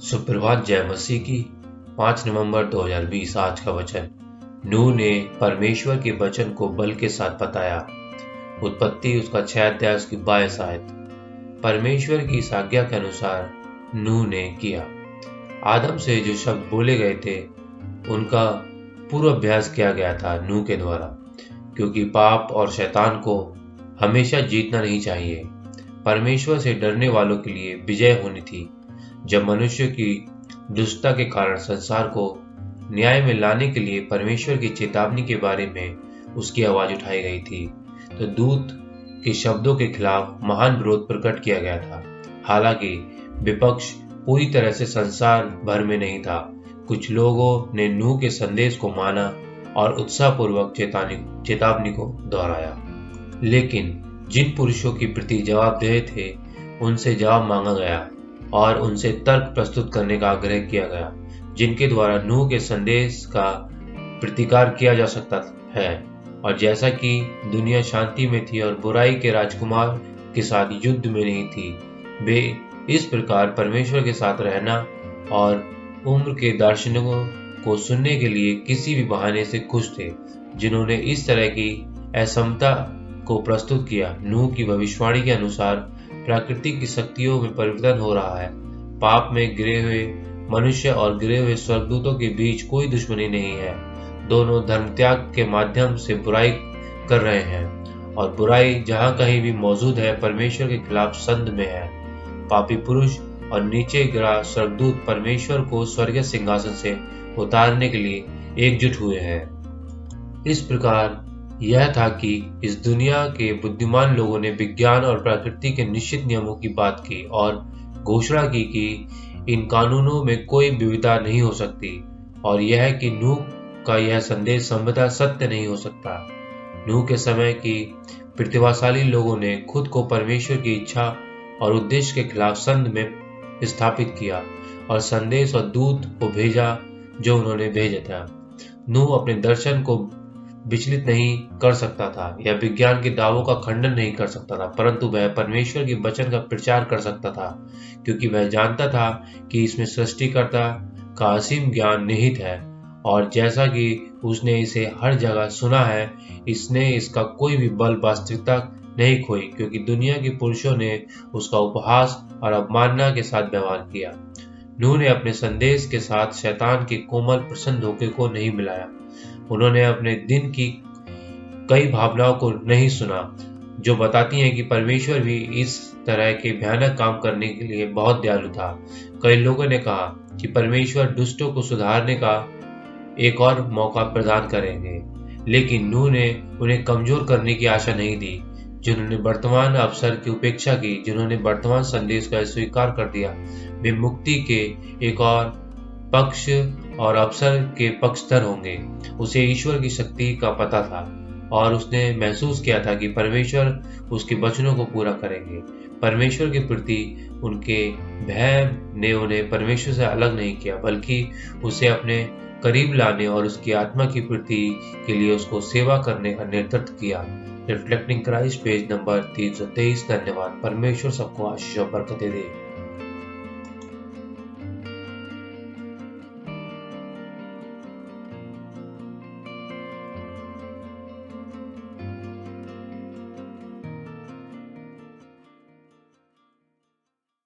सुप्रभात। जय मसीह की। 5 नवंबर 2020 आज का वचन। नूह ने परमेश्वर के वचन को बल के साथ बताया। उत्पत्ति उसका 6 अध्याय उसकी 22 आयत। परमेश्वर की इस आज्ञा के अनुसार नूह ने किया। आदम से जो शब्द बोले गए थे उनका पूर्वाभ्यास किया गया था नूह के द्वारा, क्योंकि पाप और शैतान को हमेशा जीतना नहीं चाहिए। परमेश्वर से डरने वालों के लिए विजय होनी थी। जब मनुष्य की दुष्टता के कारण संसार को न्याय में लाने के लिए परमेश्वर की चेतावनी के बारे में उसकी आवाज उठाई गई थी, तो दूत के शब्दों के खिलाफ महान विरोध प्रकट किया गया था। हालांकि विपक्ष पूरी तरह से संसार भर में नहीं था। कुछ लोगों ने नूह के संदेश को माना और उत्साहपूर्वक चेतावनी को दोहराया, लेकिन जिन पुरुषों के प्रति जवाबदेह थे उनसे जवाब मांगा गया और उनसे तर्क प्रस्तुत करने का आग्रह किया गया, जिनके द्वारा नूह के संदेश का प्रतिकार किया जा सकता है। और जैसा कि दुनिया शांति में थी और बुराई के राजकुमार के साथ युद्ध में नहीं थी, वे इस प्रकार परमेश्वर के साथ रहना और उम्र के दार्शनिकों को सुनने के लिए किसी भी बहाने से खुश थे, जिन्होंने इस तरह की असमता को प्रस्तुत किया। नूह की भविष्यवाणी के अनुसार प्रकृति की शक्तियों में परिवर्तन हो रहा है। पाप में गिरे हुए मनुष्य और गिरे हुए स्वर्गदूतों के बीच कोई दुश्मनी नहीं है। दोनों धर्म त्याग के माध्यम से बुराई कर रहे हैं, और बुराई जहां कहीं भी मौजूद है परमेश्वर के खिलाफ संध में है। पापी पुरुष और नीचे गिरा स्वर्गदूत परमेश्वर को स्वर्गीय सिंहासन से उतारने के लिए एकजुट हुए हैं। इस प्रकार यह था कि इस दुनिया के बुद्धिमान लोगों ने विज्ञान और प्रकृति के निश्चित नियमों की बात की और घोषणा की कि इन कानूनों में कोई विविधता नहीं हो सकती, और यह कि नूह का यह संदेश संभवतः सत्य नहीं हो सकता। नूह के समय की प्रतिभाशाली लोगों ने खुद को परमेश्वर की इच्छा और उद्देश्य के खिलाफ संध में स्थापित किया और संदेश और दूत को भेजा जो उन्होंने भेजा था। नूह अपने दर्शन को विचलित नहीं कर सकता था या विज्ञान के दावों का खंडन नहीं कर सकता था, परंतु वह परमेश्वर के वचन का प्रचार कर सकता था, क्योंकि वह जानता था कि इसमें सृष्टिकर्ता का असीम ज्ञान निहित है, और जैसा कि उसने इसे हर जगह सुना है, इसने इसका कोई भी बल वास्तविकता नहीं खोई, क्योंकि दुनिया के पुरुषों ने उसका उपहास और अवमानना के साथ व्यवहार किया। नूह ने अपने संदेश के साथ शैतान के कोमल प्रसन्न धोखे को नहीं मिलाया। उन्होंने अपने दिन की कई भावनाओं को नहीं सुना जो बताती हैं कि परमेश्वर भी इस तरह के भयानक काम करने के लिए बहुत दयालु था। कई लोगों ने कहा कि परमेश्वर दुष्टों को सुधारने का एक और मौका प्रदान करेंगे, लेकिन नूह ने उन्हें कमजोर करने की आशा नहीं दी। जिन्होंने वर्तमान अवसर की उपेक्षा की, जिन्होंने वर्तमान संदेश का स्वीकार कर दिया, वे मुक्ति के एक और पक्ष और अवसर के पक्षधर होंगे। उसे ईश्वर की शक्ति का पता था और उसने महसूस किया था कि परमेश्वर उसके वचनों को पूरा करेंगे। परमेश्वर के प्रति उनके भय ने उन्हें परमेश्वर से अलग नहीं किया, बल्कि उसे अपने करीब लाने और उसकी आत्मा की प्रति के लिए उसको सेवा करने का नेतृत्व किया। Reflecting Christ, page number 323। धन्यवाद। परमेश्वर सबको आशीष और बरकतें दे।